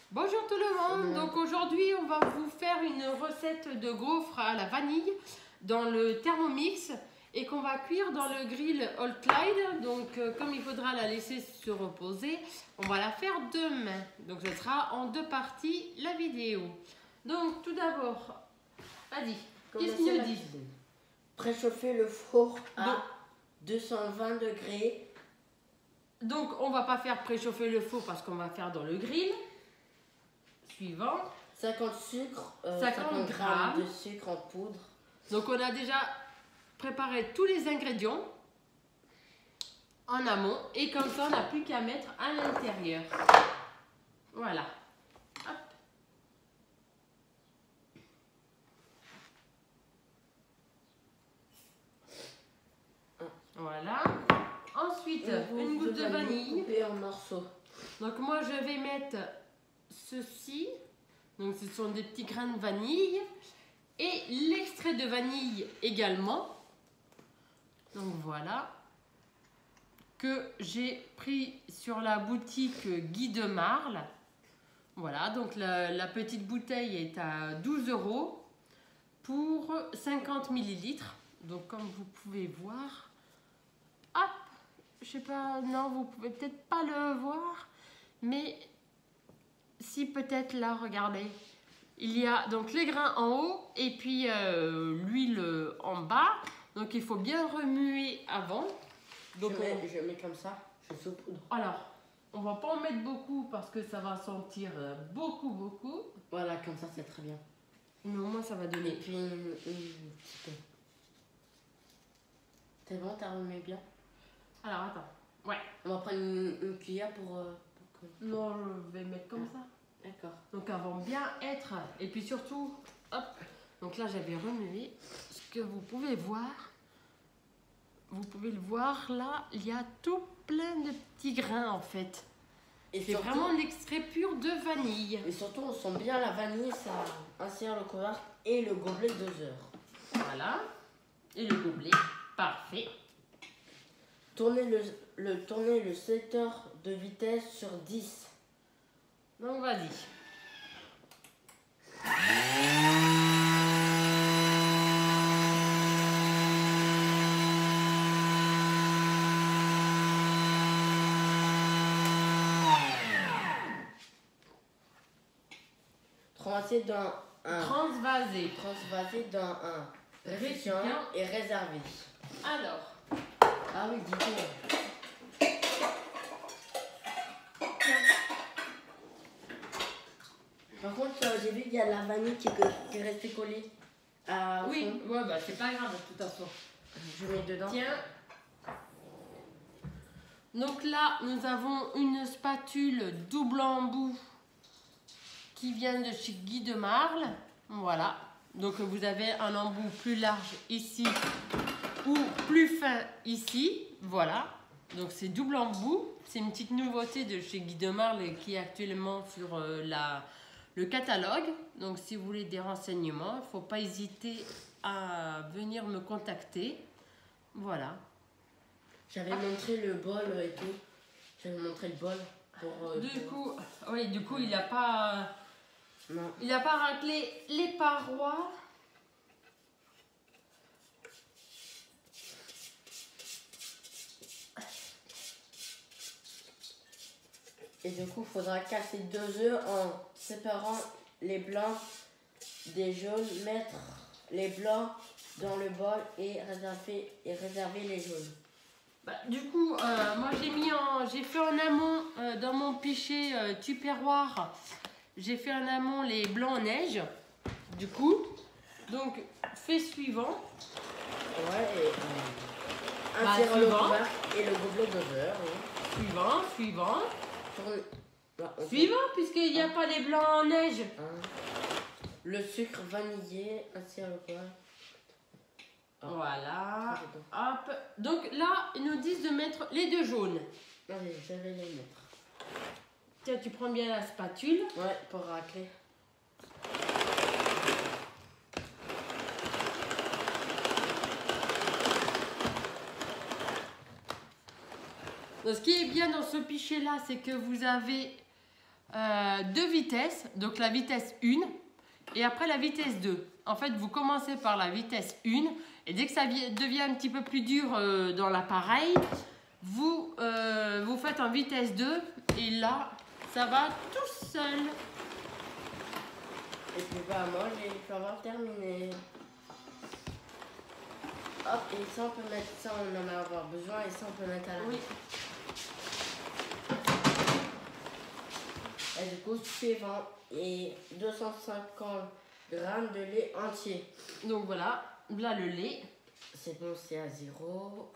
Bonjour tout le monde, donc aujourd'hui on va vous faire une recette de gaufres à la vanille dans le Thermomix et qu'on va cuire dans le grill All Clyde. Donc comme il faudra la laisser se reposer, on va la faire demain. Donc ce sera en deux parties la vidéo. Donc tout d'abord, vas-y, qu'est-ce qu'il nous dit? Préchauffer le four à 220 degrés. Donc on va pas faire préchauffer le four parce qu'on va faire dans le grill. Suivant. 50 sucre, 50 grammes de sucre en poudre. Donc on a déjà préparé tous les ingrédients en amont et comme ça on n'a plus qu'à mettre à l'intérieur. Voilà. Hop. Voilà. Ensuite, une goutte de vanille coupée en morceaux. Donc moi je vais mettre ceci. Donc ce sont des petits grains de vanille et l'extrait de vanille également. Donc voilà, que j'ai pris sur la boutique Guy de Marle. Voilà, donc la petite bouteille est à 12 € pour 50 ml. Donc comme vous pouvez voir, hop, je sais pas, non, vous pouvez peut-être pas le voir, mais si peut-être là, regardez. Il y a donc les grains en haut et puis l'huile en bas. Donc il faut bien remuer avant. Donc je mets comme ça, je saupoudre. Alors, on va pas en mettre beaucoup parce que ça va sentir beaucoup. Voilà, comme ça c'est très bien. Mais au moins ça va donner. Et puis c'est bon, t'as remué bien? Alors attends, ouais. On va prendre une cuillère pour que... Non, je vais mettre comme ça. D'accord. Donc elles vont bien être. Et puis surtout, hop. Donc là j'avais remué. Ce que vous pouvez voir. Vous pouvez le voir là, il y a tout plein de petits grains en fait. Et c'est vraiment l'extrait pur de vanille. Et surtout on sent bien la vanille, ça insère le couvercle et le gobelet 2 heures. Voilà. Et le gobelet, parfait. Tournez le setter de vitesse sur 10. Donc vas-y. Transvaser dans un récipient et réserver. Alors. Ah oui, dis-toi. Par contre, j'ai vu qu'il y a la vanille qui est restée collée à oui, ouais, bah c'est pas grave de toute façon. Je mets dedans. Tiens. Donc là, nous avons une spatule double embout qui vient de chez Guy de Marle. Voilà. Donc vous avez un embout plus large ici ou plus fin ici. Voilà. Donc c'est double embout. C'est une petite nouveauté de chez Guy de Marle qui est actuellement sur le catalogue. Donc si vous voulez des renseignements, il ne faut pas hésiter à venir me contacter. Voilà. J'avais montré le bol et tout. J'avais montré le bol. Du coup, il n'a pas... Non. Il n'a pas raclé les parois. Et du coup, il faudra casser 2 œufs en séparant les blancs des jaunes, mettre les blancs dans le bol et réserver les jaunes. Bah, du coup, moi j'ai fait en amont dans mon pichet tupperware, j'ai fait en amont les blancs en neige. Du coup, donc fait suivant. Ouais, et insérer le couvercle et le gobelet 2 heures. Oui. Suivant. Là, Suivant, puisqu'il n'y a pas les blancs en neige. Le sucre vanillé, insérer le couvercle. Voilà. Hop. Donc là, ils nous disent de mettre les deux jaunes. Allez, je vais les mettre. Tiens, tu prends bien la spatule. Ouais, pour racler. Donc, ce qui est bien dans ce pichet là, c'est que vous avez a deux vitesses, donc la vitesse 1 et après la vitesse 2. En fait, vous commencez par la vitesse 1 et dès que ça devient un petit peu plus dur dans l'appareil, vous faites en vitesse 2 et là, ça va tout seul. Et puis bah moi j'ai pu avoir terminé. Hop, et ça on peut mettre ça, on en a avoir besoin et ça on peut mettre à la Oui. Et du coup suivant et 250 grammes de lait entier. Donc voilà, là le lait. C'est bon, c'est à 0.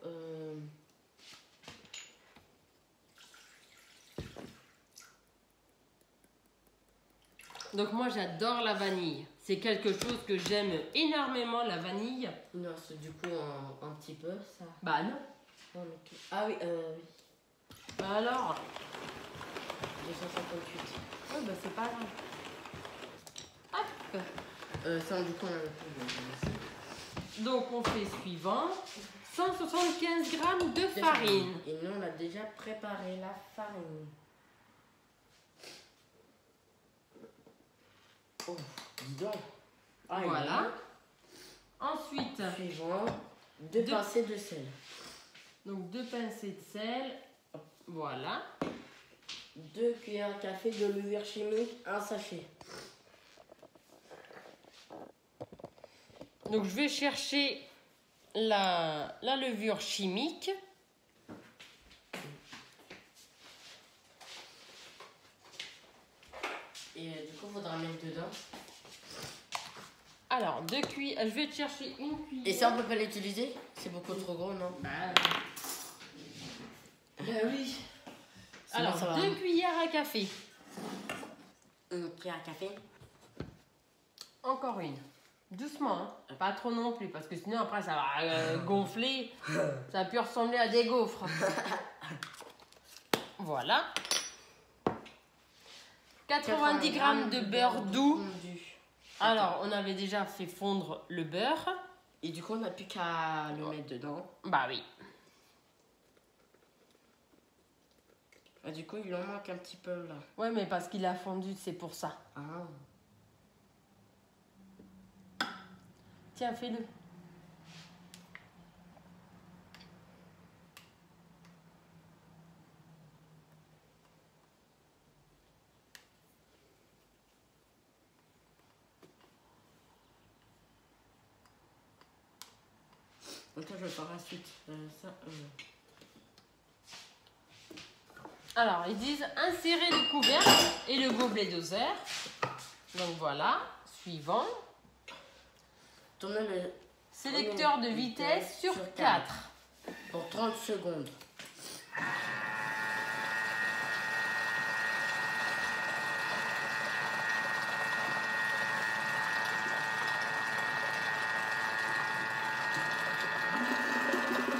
Donc moi j'adore la vanille. C'est quelque chose que j'aime énormément, la vanille. Non, c'est du coup un petit peu ça. Bah non. Non, mais ah oui, oui. Bah alors 258. Ouais, bah c'est pas grave. Hop. Ça du coup on en a plus. Donc on fait suivant. 175 grammes de farine. Et nous on a déjà préparé la farine. Oh, dis donc. Ah, Voilà. Ensuite, suivant, 2 pincées de sel. donc 2 pincées de sel. Voilà. 2 cuillères à café de levure chimique, un sachet. Donc je vais chercher la levure chimique. Et du coup, il faudra mettre dedans. Alors, 2 cuillères. Je vais te chercher une cuillère. Et ça, on peut pas l'utiliser? C'est beaucoup trop gros, non? Bah oui. Sinon, Alors, ça va. 2 cuillères à café. Une cuillère à café. Encore une. Doucement, hein. Pas trop non plus, parce que sinon après ça va gonfler. Ça peut ressembler à des gaufres. Voilà. 90 grammes de beurre doux. fondu. Alors, on avait déjà fait fondre le beurre. Et du coup, on n'a plus qu'à le mettre dedans. Bah oui. Et du coup, il en manque un petit peu là. Ouais, mais parce qu'il a fondu, c'est pour ça. Ah. Tiens, fais-le. Donc là, je vais faire la suite. Alors, ils disent insérer le couvercle et le gobelet doseur. Donc voilà. Suivant. Tournez le Sélecteur de vitesse sur 4. pour 30 secondes.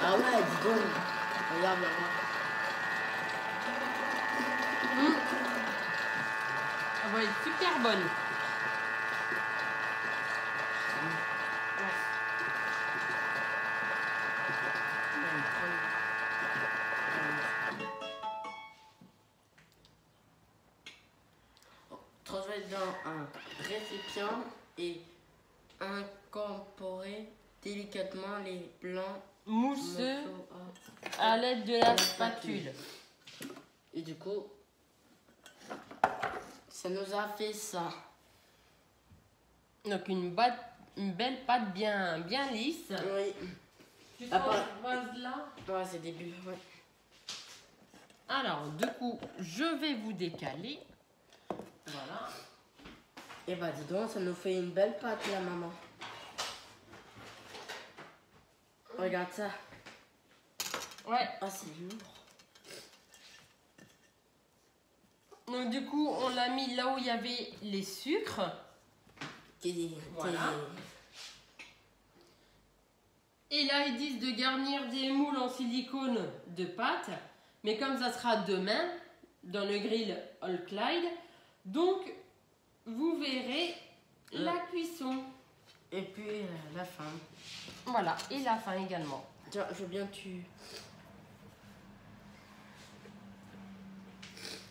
Ah ouais, dis donc. Regarde, regarde. Elle va être super bonne. Transmettre dans un récipient et incorporer délicatement les blancs Mousseux morceaux à l'aide de la spatule. Et du coup, ça nous a fait ça. Donc une belle pâte bien lisse. Oui. Tu Ah, sens vase là. Ouais, c'est début. Ouais. Alors, du coup, je vais vous décaler. Voilà. Et bah dis donc, ça nous fait une belle pâte là, maman. Regarde ça. Ouais. Ah, c'est lourd. Donc du coup, on l'a mis là où il y avait les sucres. Voilà. Et là, ils disent de garnir des moules en silicone de pâte. Mais comme ça sera demain, dans le grill All Clyde, donc vous verrez la cuisson. Et puis la fin. Voilà, et la fin également. Tiens, je veux bien tu...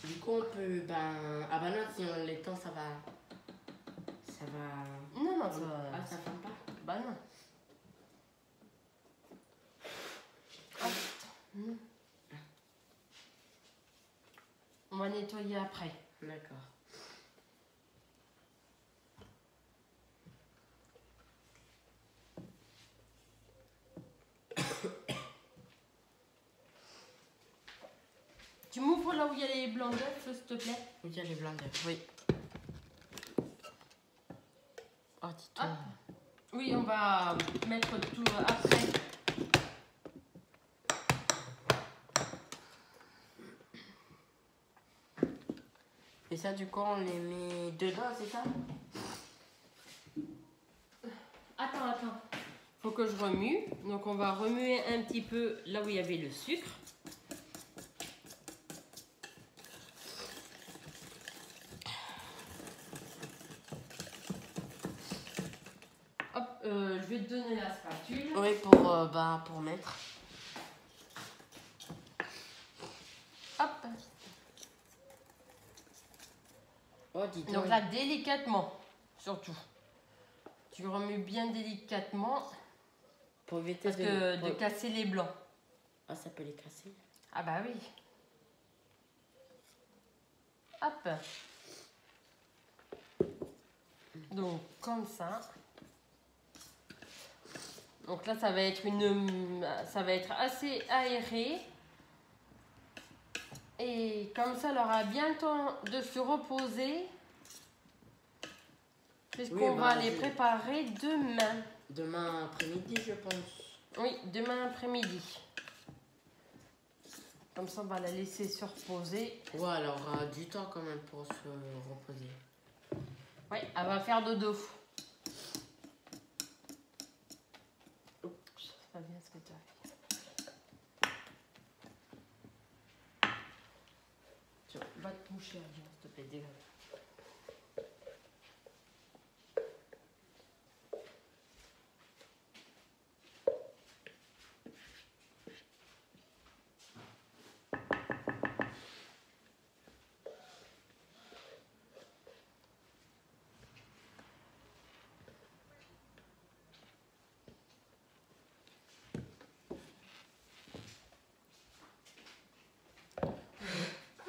Du coup, on peut. Ben. Ah, bah non, si on l'étend, ça va. Ça va. Non, non, Ah, ça va pas. Bah non. Hop. On va nettoyer après. D'accord. Tu m'ouvres là où il y a les blancs d'œufs, s'il te plaît? Où il y a les blancs d'œufs? Oui. Oh, dis-toi. Oui, on va mettre tout après. Et ça, du coup, on les met dedans, c'est ça? Attends. Faut que je remue. Donc, on va remuer un petit peu là où il y avait le sucre. Hop, je vais te donner la spatule. Oui, pour mettre. Hop. Oh, dis-toi. Donc là, délicatement, surtout. Tu remues bien délicatement Pour éviter de casser les blancs. Ah, ça peut les casser. Ah bah oui. Hop. Donc comme ça. Donc là, ça va être assez aéré. Et comme ça, elle aura bien le temps de se reposer. Puisqu'on va les préparer demain. Demain après-midi, je pense. Oui, demain après-midi. Comme ça, on va la laisser se reposer. Ouais, elle aura du temps quand même pour se reposer. Oui, elle va faire dodo. Oups, c'est pas bien ce que tu as fait. Tiens, va te toucher, s'il te plaît, dégage.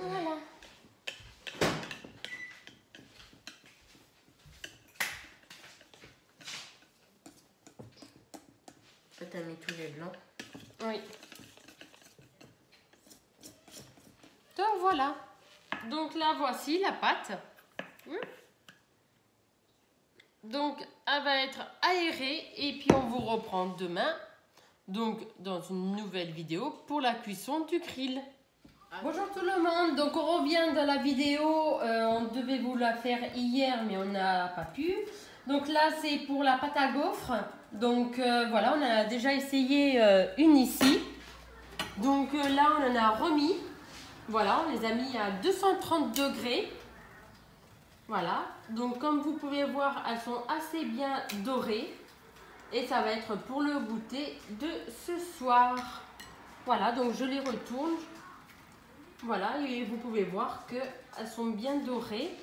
Voilà. Là, t'as mis tous les blancs. Oui. Donc voilà. Donc là, voici la pâte. Donc, elle va être aérée et puis on vous reprend demain. Donc, dans une nouvelle vidéo pour la cuisson du grill. Bonjour tout le monde, donc on revient dans la vidéo, on devait vous la faire hier mais on n'a pas pu. Donc là c'est pour la pâte à gaufres, donc voilà, on a déjà essayé une ici. Donc là on en a remis, voilà, on les a mis à 230 degrés. Voilà, donc comme vous pouvez voir, elles sont assez bien dorées. Et ça va être pour le goûter de ce soir. Voilà, donc je les retourne. Voilà, et vous pouvez voir qu'elles sont bien dorées.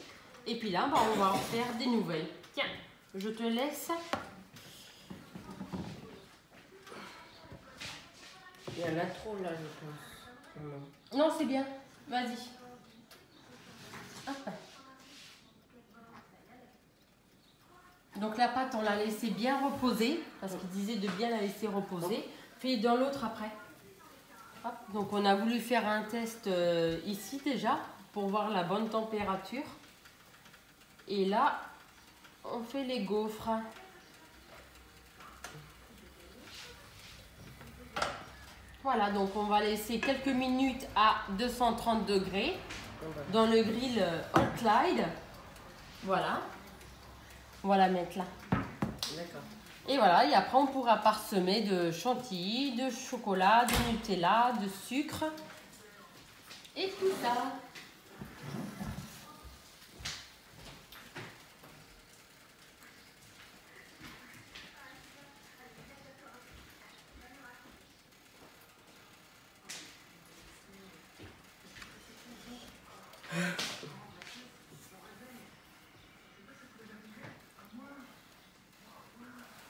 Et puis là, bah, on va en faire des nouvelles. Tiens, je te laisse. Il y en a trop là, je pense. Non, c'est bien. Vas-y. Hop. Donc la pâte, on l'a laissé bien reposer. Parce qu'il disait de bien la laisser reposer. Fais dans l'autre après. Hop. Donc on a voulu faire un test ici déjà. Pour voir la bonne température. Et là, on fait les gaufres. Voilà, donc on va laisser quelques minutes à 230 degrés dans le grill All Clyde. Voilà. On va la mettre là. D'accord. Et voilà, et après on pourra parsemer de chantilly, de chocolat, de Nutella, de sucre et tout ça.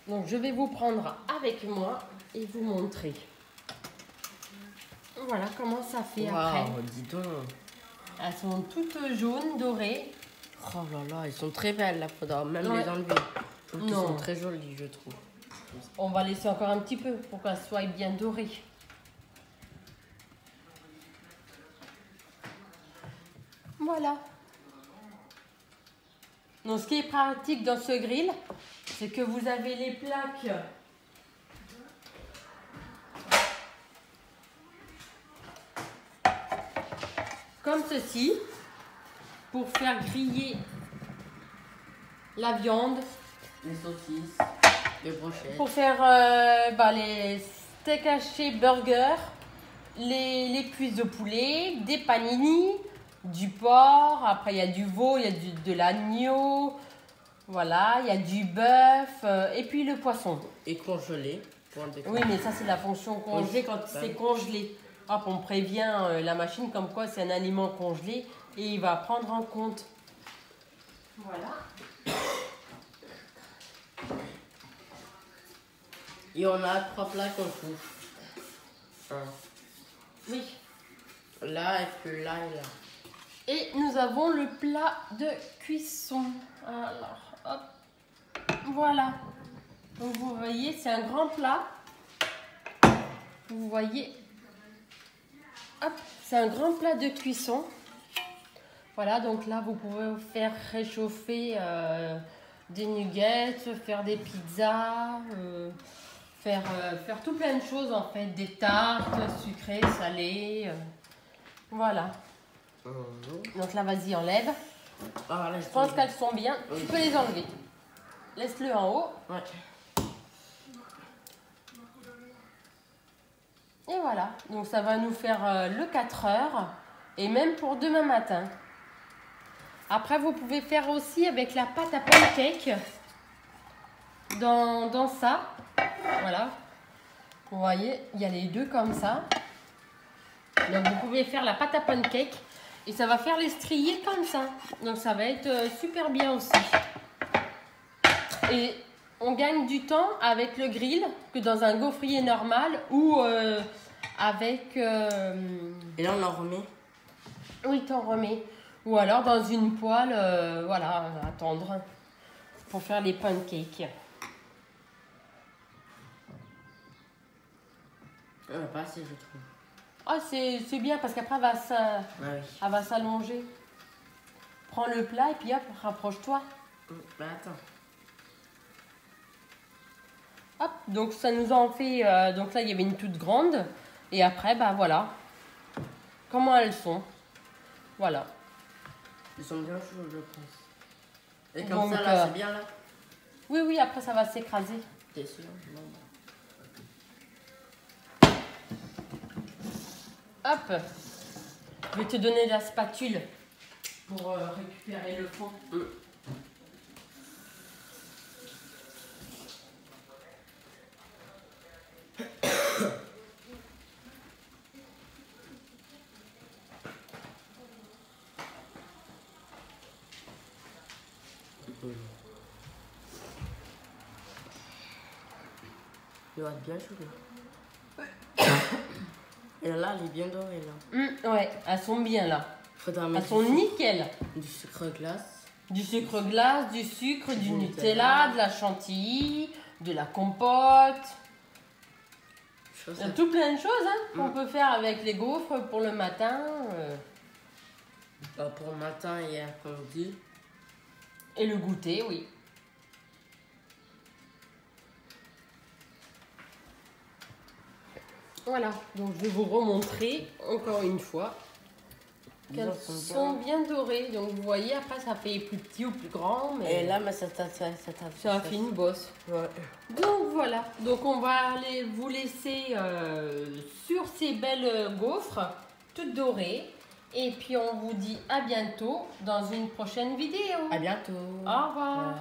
Donc je vais vous prendre avec moi et vous montrer. Voilà comment ça fait après. Dis donc. Elles sont toutes jaunes, dorées. Oh là là, elles sont très belles, là, faudra même Ouais. les enlever. Donc, elles Non. sont très jolies, je trouve. On va laisser encore un petit peu pour qu'elles soient bien dorées. Voilà. Donc ce qui est pratique dans ce grill, c'est que vous avez les plaques comme ceci pour faire griller la viande, Les saucisses, les brochettes. pour faire les steaks hachés burger, les cuisses de poulet, des panini, du porc, après il y a du veau, il y a de l'agneau, voilà, il y a du bœuf et puis le poisson. Et congelé. Pour le décor. Oui, mais ça c'est la fonction congelée quand c'est congelé. Hop, on prévient la machine comme quoi c'est un aliment congelé et il va prendre en compte. Voilà. Et on a 3 plats qu'on trouve. Oui. Là, et puis là et là. Et nous avons le plat de cuisson. Alors, hop. Voilà. Donc vous voyez, c'est un grand plat. Vous voyez. Hop, c'est un grand plat de cuisson. Voilà, donc là, vous pouvez faire réchauffer des nuggets, faire des pizzas, faire tout plein de choses en fait. Des tartes sucrées, salées. Voilà. Donc là, vas-y, enlève. Ah, là, Je pense qu'elles sont bien. Oui. Tu peux les enlever. Laisse-le en haut. Ouais. Et voilà. Donc ça va nous faire le 4 heures. Et même pour demain matin. Après, vous pouvez faire aussi avec la pâte à pancake. Dans ça. Voilà. Vous voyez, il y a les deux comme ça. Donc vous pouvez faire la pâte à pancake. Et ça va faire les striés comme ça. Donc ça va être super bien aussi. Et on gagne du temps avec le grill que dans un gaufrier normal ou avec... Et là, on en remet. Oui, t'en remets. Ou alors dans une poêle, voilà, attendre pour faire les pancakes. On n'a pas assez, je trouve. Ah, c'est bien parce qu'après, Ah oui. elle va s'allonger. Prends le plat et puis hop, rapproche-toi. Bah attends. Hop, donc ça nous en fait... donc là, il y avait une toute grande. Et après, bah voilà. Comment elles sont. Voilà. Ils sont bien chauds, je pense. Et comme Donc, ça, là, c'est bien, là. Oui, oui, après, ça va s'écraser. T'es sûr? Non. Hop. Je vais te donner la spatule pour récupérer le fond. Il va être bien chaud, là. Et là, elle est bien dorée, là. Ouais, elles sont bien là. Faudra Elles mettre sont nickel. du sucre glace. Du sucre glace, du sucre, du Du Nutella, Nutella. de la chantilly, de la compote. Il y a tout plein de choses qu'on peut faire avec les gaufres pour le matin. Bah, pour le matin et après-midi. Et le goûter, oui. Voilà, donc je vais vous remontrer encore une fois qu'elles sont bien dorées. Donc vous voyez, après ça fait plus petit ou plus grand. Mais Et là, mais ça ça fait une bosse. Ouais. Donc voilà, donc on va aller vous laisser sur ces belles gaufres, toutes dorées. Et puis on vous dit à bientôt dans une prochaine vidéo. À bientôt. Au revoir. Ouais.